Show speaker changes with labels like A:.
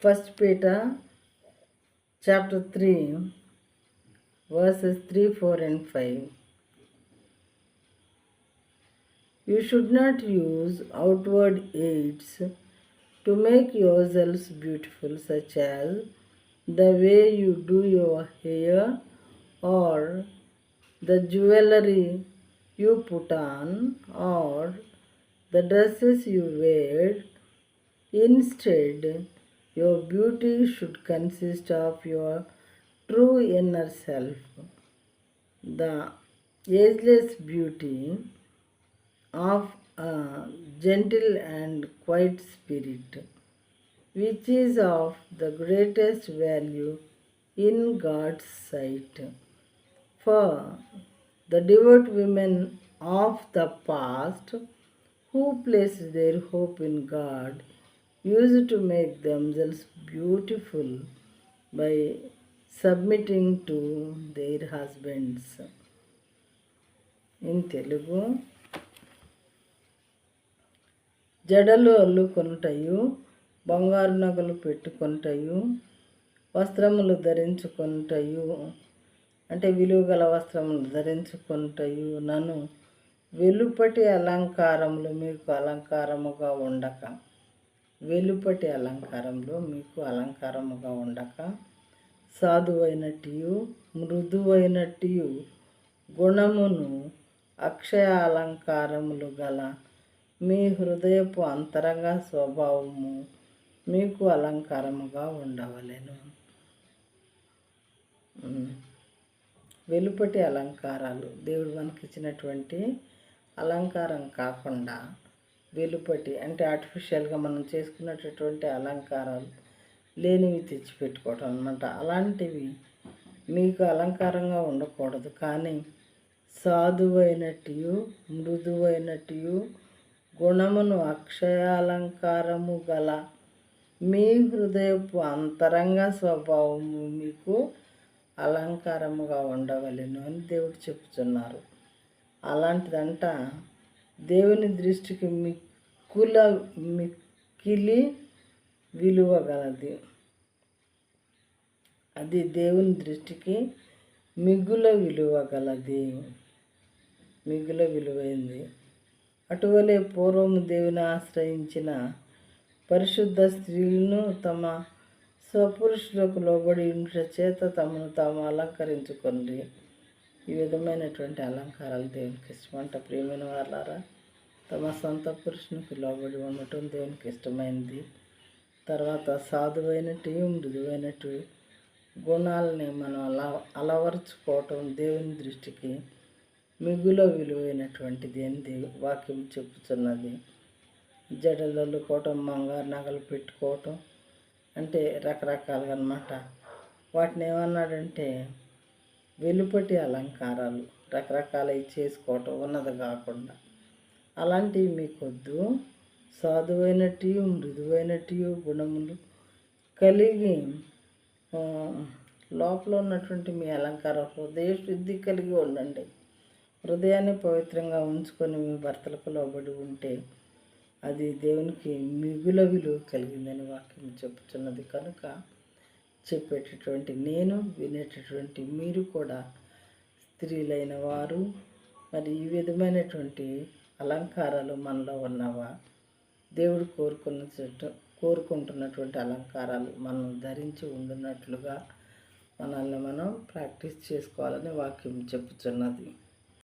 A: First Peter chapter 3 verses 3, 4 and 5. You should not use outward aids to make yourselves beautiful, such as the way you do your hair or the jewelry you put on or the dresses you wear. Instead, your beauty should consist of your true inner self, the ageless beauty of a gentle and quiet spirit, which is of the greatest value in God's sight. For the devout women of the past who placed their hope in God used to make themselves beautiful by submitting to their husbands. In Telugu, జడలు అల్లుకొనుటయు, బంగారు నగలు పెట్టుకొనుటయు, వస్త్రములు ధరించుకొనుటయు, అంటే విలువ గల వస్త్రములు ధరించుకొనుటయు నన్ను వెలుపటి అలంకారములు మీకు అలంకారముగా ఉండక, వెలుపటి అలంకారంలో మీకు అలంకారముగా ఉండక, సాధువైనట్టు మృదువైనట్టు గుణమును అక్షయ అలంకారములు గల మీ హృదయపు అంతరంగ స్వభావము మీకు అలంకారముగా ఉండవలెను. వెలుపటి అలంకారాలు దేవుడు మనకి ఇచ్చినటువంటి అలంకారం కాకుండా వెలుపటి అంటే ఆర్టిఫిషియల్గా మనం చేసుకున్నటువంటి అలంకారాలు లేనివి తెచ్చిపెట్టుకోవటం అన్నమాట. అలాంటివి మీకు అలంకారంగా ఉండకూడదు. కానీ సాధువైనట్టు మృదువైనట్టు గుణమును అక్షయాలంకారము గల మీ హృదయపు అంతరంగ స్వభావము మీకు అలంకారముగా ఉండవలెను అని దేవుడు చెప్తున్నారు. అలాంటిదంట దేవుని దృష్టికి మిక్కిలి విలువ గలది. అది దేవుని దృష్టికి మిగుల విలువ గలది, మిగుల విలువైంది. అటువలే పూర్వము దేవుని ఆశ్రయించిన పరిశుద్ధ స్త్రీలను తమ స్వపురుషులకు లోబడి ఉండుట చేత తమను తాము అలంకరించుకోండి. ఈ విధమైనటువంటి అలంకారాలు దేవునికి ఇష్టమంట. ప్రియమైన వాళ్ళారా, తమ సొంత పురుషునికి లోబడి ఉండటం దేవునికి ఇష్టమైనది. తర్వాత సాధువైనట్టు మృదువైనట్టు గుణాలని మనం అలవరుచుకోవటం దేవుని దృష్టికి మిగుల విలువైనటువంటిది అని వాక్యం చెప్పుతున్నది. జడలు అల్లుకోవటం, బంగారు నగలు పెట్టుకోవటం అంటే రకరకాలుగా అన్నమాట. వాటిని ఏమన్నాడంటే వెలుపటి అలంకారాలు రకరకాలవి చేసుకోవటం ఉన్నది కాకుండా. అలాంటివి మీకొద్దు. సాధువైనట్టు మృదువైనట్టు గుణములు కలిగి లోపల ఉన్నటువంటి మీ అలంకారం హృదయ శుద్ధి కలిగి ఉండండి. హృదయాన్ని పవిత్రంగా ఉంచుకొని మీ భర్తలకు లోబడి ఉంటే అది దేవునికి మిగుల విలువ కలిగిందని వాక్యం చెప్పుతున్నది. కనుక చెప్పేటటువంటి నేను, వినేటటువంటి మీరు కూడా స్త్రీలైన వారు మరి ఈ విధమైనటువంటి అలంకారాలు మనలో ఉన్నవా? దేవుడు కోరుకుంటున్నటువంటి అలంకారాలు మనం ధరించి ఉండున్నట్లుగా మనల్ని మనం ప్రాక్టీస్ చేసుకోవాలని వాక్యం చెప్పుతున్నది.